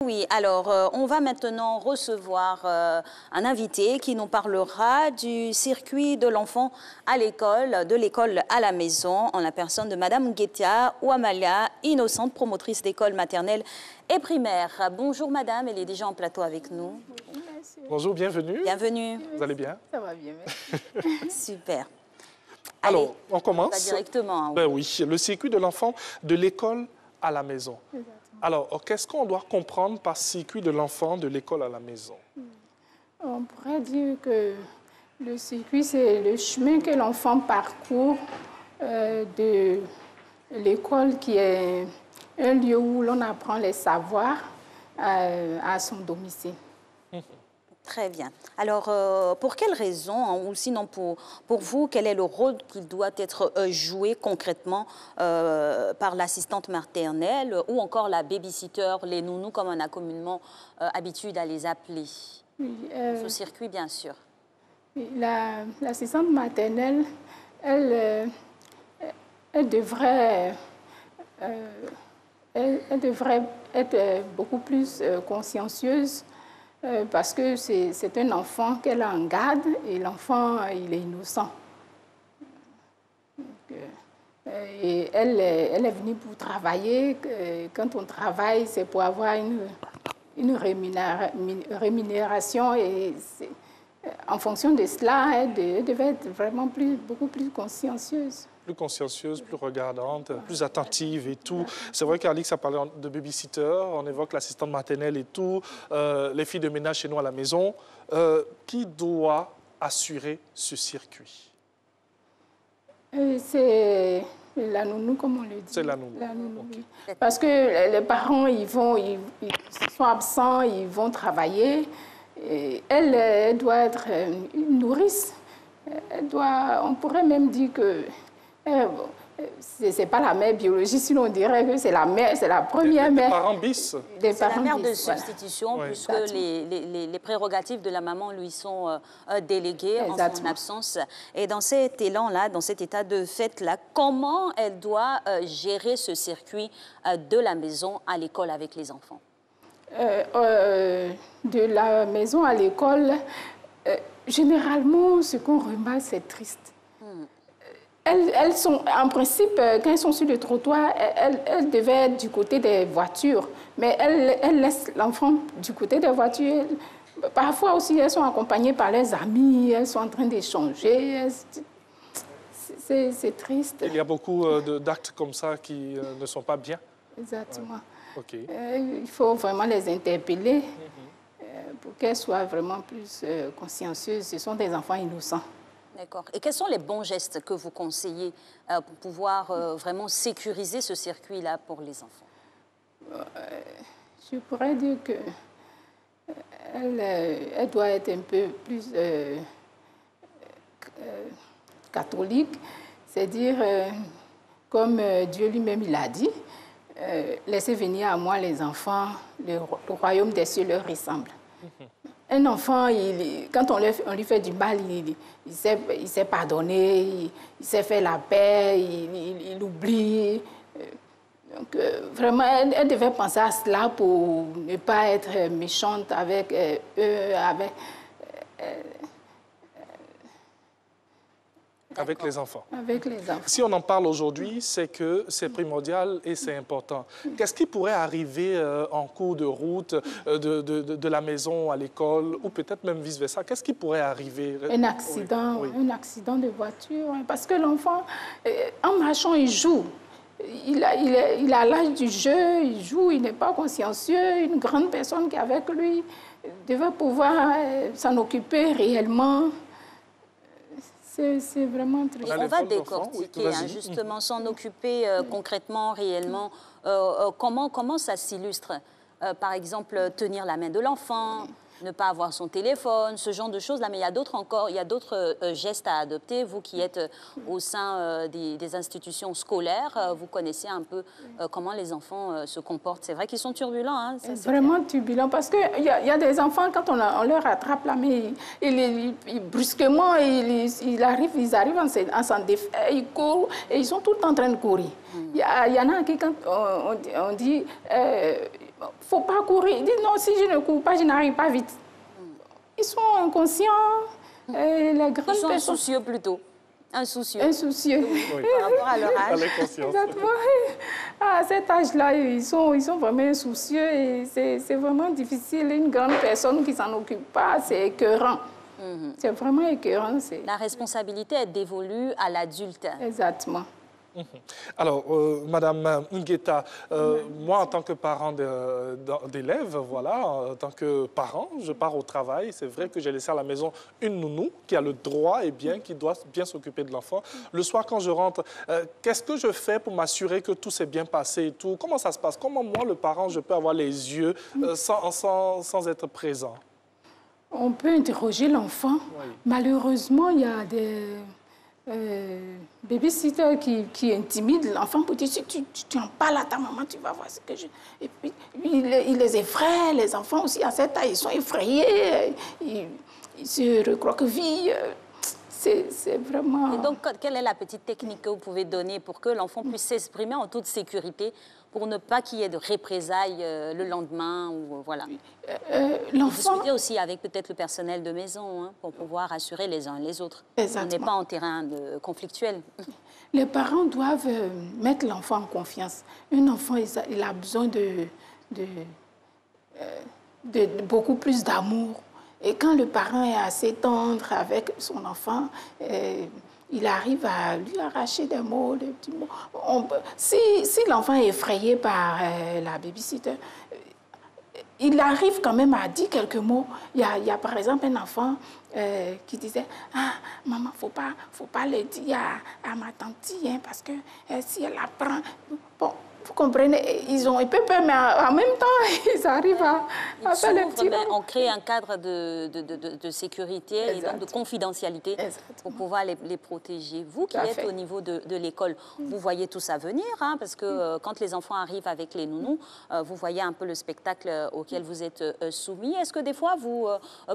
Oui, alors on va maintenant recevoir un invité qui nous parlera du circuit de l'enfant à l'école, de l'école à la maison, en la personne de Madame Guetia Ouamalia, innocente promotrice d'école maternelle et primaire. Bonjour Madame, elle est déjà en plateau avec nous. Oui, merci. Bonjour, bienvenue. Bienvenue. Vous allez bien? Ça va bien, merci. Super. Alors, Allez, on commence. on va directement. Ben oui, le circuit de l'enfant de l'école à la maison. Exactement. Alors, qu'est-ce qu'on doit comprendre par circuit de l'enfant de l'école à la maison? On pourrait dire que le circuit, c'est le chemin que l'enfant parcourt de l'école, qui est un lieu où l'on apprend les savoirs à son domicile. Très bien. Alors, pour quelles raisons, ou sinon pour vous, quel est le rôle qui doit être joué concrètement par l'assistante maternelle ou encore la babysitter, les nounous, comme on a communément habitude à les appeler? Oui, Ce circuit, bien sûr. l'assistante maternelle, elle devrait être beaucoup plus consciencieuse parce que c'est un enfant qu'elle a en garde et l'enfant, il est innocent. Donc, et elle est venue pour travailler. Quand on travaille, c'est pour avoir une rémunération et en fonction de cela, elle devait être vraiment beaucoup plus consciencieuse. Plus consciencieuse, plus regardante, plus attentive et tout. C'est vrai qu'Alix a parlé de babysitter, on évoque l'assistante maternelle et tout, les filles de ménage chez nous à la maison. Qui doit assurer ce circuit? C'est la nounou, comme on le dit. C'est la nounou. La nounou, Okay. oui. Parce que les parents, ils sont absents, ils vont travailler. Et elle doit être une nourrice. On pourrait même dire que ce n'est pas la mère biologique, sinon on dirait que c'est la mère, c'est la première mère. Des parents bis. C'est la mère de bis, voilà. substitution, Oui. puisque les prérogatives de la maman lui sont déléguées en son absence. Et dans cet élan-là, dans cet état de fait-là, comment elle doit gérer ce circuit de la maison à l'école avec les enfants? De la maison à l'école, généralement, ce qu'on remarque, c'est triste. Elles sont, en principe, quand elles sont sur le trottoir, elles devaient être du côté des voitures, mais elles laissent l'enfant du côté des voitures. Parfois aussi, elles sont accompagnées par leurs amis, elles sont en train d'échanger. C'est triste. Il y a beaucoup d'actes comme ça qui ne sont pas bien. Exactement. Ouais. OK. Il faut vraiment les interpeller pour qu'elles soient vraiment plus consciencieuses. Ce sont des enfants innocents. D'accord. Et quels sont les bons gestes que vous conseillez pour pouvoir vraiment sécuriser ce circuit-là pour les enfants? Je pourrais dire que elle doit être un peu plus catholique, c'est-à-dire, comme Dieu lui-même il a dit, laissez venir à moi les enfants, le royaume des cieux leur ressemble. Un enfant, quand on lui fait du mal, il sait pardonner, il sait faire la paix, il oublie. Donc, vraiment, elle devait penser à cela pour ne pas être méchante avec eux, Avec les enfants. Avec les enfants. Si on en parle aujourd'hui, c'est que c'est primordial et c'est important. Qu'est-ce qui pourrait arriver en cours de route de la maison à l'école ou peut-être même vice-versa? Qu'est-ce qui pourrait arriver? Un accident, Oui. un accident de voiture. Parce que l'enfant, en marchant, il joue. Il a l'âge du jeu, il joue, il n'est pas consciencieux. Une grande personne qui est avec lui devait pouvoir s'en occuper réellement. C'est vraiment triste. Et on va décortiquer, justement, s'en occuper concrètement, réellement. Comment ça s'illustre? Par exemple, tenir la main de l'enfant, ne pas avoir son téléphone, ce genre de choses-là. Mais il y a d'autres encore, il y a d'autres gestes à adopter. Vous qui êtes au sein des institutions scolaires, vous connaissez un peu comment les enfants se comportent. C'est vrai qu'ils sont turbulents. Hein, ça, vraiment turbulents, parce qu'il y a des enfants, quand on leur attrape la main, brusquement, ils arrivent en s'en défaire, ils courent, et ils sont tout le temps en train de courir. Il y en a qui, quand on dit... faut pas courir. Ils disent non, si je ne cours pas, je n'arrive pas vite. Ils sont inconscients. Les grandes Ils sont personnes... insoucieux plutôt. Insoucieux. Insoucieux. Oui. Par rapport à leur âge. Exactement. À cet âge-là, ils sont vraiment insoucieux et c'est vraiment difficile. Une grande personne qui s'en occupe pas, c'est écœurant. C'est vraiment écœurant. La responsabilité est dévolue à l'adulte. Exactement. Alors, Madame Ngueta, moi, en tant que parent d'élèves, voilà, en tant que parent, je pars au travail. C'est vrai que j'ai laissé à la maison une nounou qui a le droit et bien, qui doit bien s'occuper de l'enfant. Le soir, quand je rentre, qu'est-ce que je fais pour m'assurer que tout s'est bien passé et tout? Comment ça se passe? Comment moi, le parent, je peux avoir les yeux sans être présent? On peut interroger l'enfant. Oui. Malheureusement, il y a des... babysitter qui intimide l'enfant pour dire si tu en parles à ta maman, tu vas voir ce que je... Et puis, il les effraie, les enfants aussi, à cet âge, ils sont effrayés, ils se recroquevillent. C'est vraiment... Et donc, quelle est la petite technique que vous pouvez donner pour que l'enfant puisse s'exprimer en toute sécurité, pour ne pas qu'il y ait de représailles le lendemain ou voilà. L'enfant... Discuter aussi avec peut-être le personnel de maison hein, pour pouvoir assurer les uns les autres. Exactement. On n'est pas en terrain conflictuel. Les parents doivent mettre l'enfant en confiance. Un enfant, il a besoin de beaucoup plus d'amour. Et quand le parent est assez tendre avec son enfant, il arrive à lui arracher des mots, des petits mots. Si l'enfant est effrayé par la babysitter, il arrive quand même à dire quelques mots. Il y a par exemple un enfant qui disait « Ah, maman, faut pas le dire à ma tante, hein, parce que si elle apprend... » Bon, vous comprenez, ils ont un peu peur, mais en même temps, ils arrivent à faire le petit... On crée un cadre de sécurité et donc de confidentialité pour pouvoir les protéger. Vous qui êtes au niveau de l'école, vous voyez tout ça venir, hein, parce que quand les enfants arrivent avec les nounous, vous voyez un peu le spectacle auquel vous êtes soumis. Est-ce que des fois, vous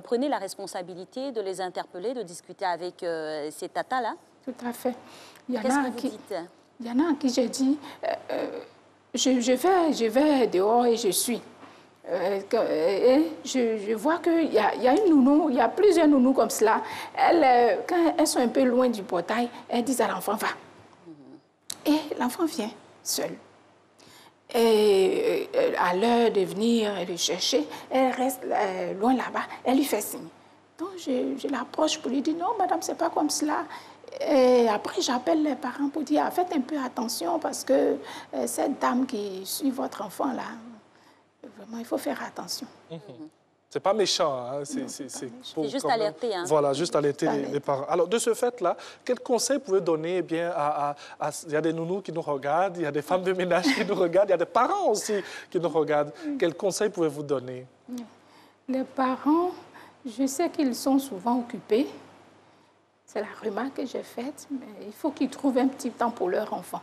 prenez la responsabilité de les interpeller, de discuter avec ces tatas-là? Tout à fait. Qu'est-ce que vous dites? Il y en a à qui j'ai dit... Je vais dehors et je suis. Et je vois qu'il y a une nounou, il y a plusieurs nounous comme cela. Quand elles sont un peu loin du portail, elles disent à l'enfant, va. Et l'enfant vient seul. Et à l'heure de venir le chercher, elle reste loin là-bas, elle lui fait signe. Donc je l'approche pour lui dire, non madame, c'est pas comme cela. Et après, j'appelle les parents pour dire, faites un peu attention parce que cette dame qui suit votre enfant, là, vraiment, il faut faire attention. C'est pas méchant, hein? C'est juste alerter. Hein? Voilà, juste alerter les parents. Alors, de ce fait-là, quel conseil pouvez-vous donner eh bien, il y a des nounous qui nous regardent, il y a des femmes de ménage qui nous regardent, il y a des parents aussi qui nous regardent. Quel conseil pouvez-vous donner? Les parents, je sais qu'ils sont souvent occupés. C'est la remarque que j'ai faite, mais il faut qu'ils trouvent un petit temps pour leur enfant.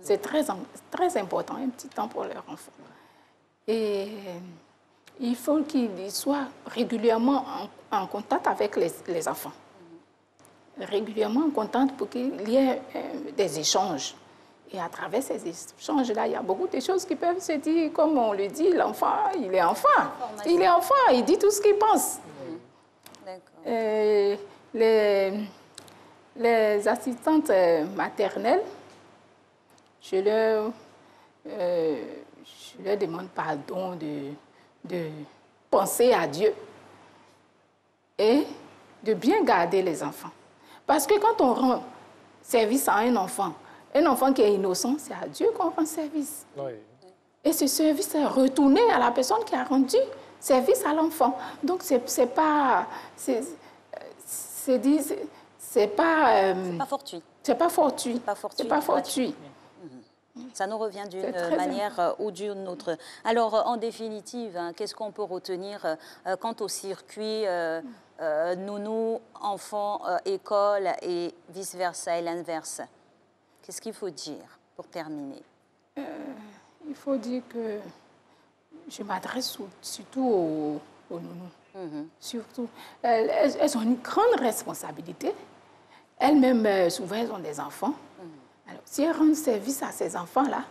C'est très important, un petit temps pour leur enfant. Et il faut qu'ils soient régulièrement en contact avec les enfants. Régulièrement en contact pour qu'il y ait des échanges. Et à travers ces échanges-là, il y a beaucoup de choses qui peuvent se dire, comme on le dit, l'enfant, il est enfant. Il est enfant, il dit tout ce qu'il pense. Les assistantes maternelles, je leur demande pardon de penser à Dieu et de bien garder les enfants. Parce que quand on rend service à un enfant qui est innocent, c'est à Dieu qu'on rend service. Oui. Et ce service est retourné à la personne qui a rendu service à l'enfant. Donc, c'est pas fortuit. C'est pas fortuit. C'est pas fortuit. Ça nous revient d'une manière ou d'une autre. Alors, en définitive, hein, qu'est-ce qu'on peut retenir quant au circuit nounou, enfant, école et vice-versa et l'inverse? Qu'est-ce qu'il faut dire pour terminer? Il faut dire que je m'adresse surtout aux nounous. Surtout. Elles ont une grande responsabilité. Elles-mêmes, souvent, elles ont des enfants. Alors, si elles rendent service à ces enfants-là,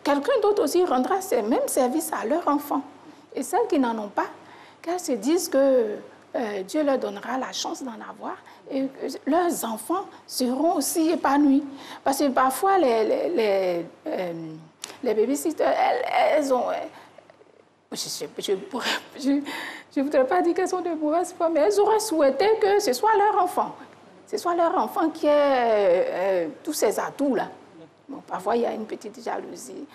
quelqu'un d'autre aussi rendra ces mêmes services à leurs enfants. Et celles qui n'en ont pas, qu'elles se disent que Dieu leur donnera la chance d'en avoir et que leurs enfants seront aussi épanouis. Parce que parfois, les babysitters, elles ont... je ne voudrais pas dire qu'elles sont de mauvaises femmes, mais elles auraient souhaité que ce soit leur enfant. Ce soit leur enfant qui ait tous ces atouts-là. Bon, parfois, il y a une petite jalousie.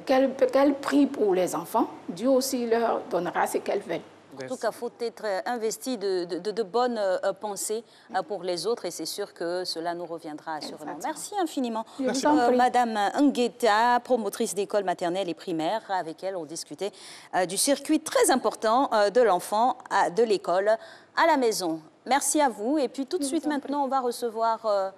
Qu'elles prient pour les enfants, Dieu aussi leur donnera ce qu'elles veulent. En tout cas, il faut être investi de bonnes pensées pour les autres et c'est sûr que cela nous reviendra assurément. Exactement. Merci infiniment. Merci. Madame Ngueta, promotrice d'école maternelle et primaire, avec elle on discutait du circuit très important de l'enfant de l'école à la maison. Merci à vous et puis tout de suite maintenant on va recevoir...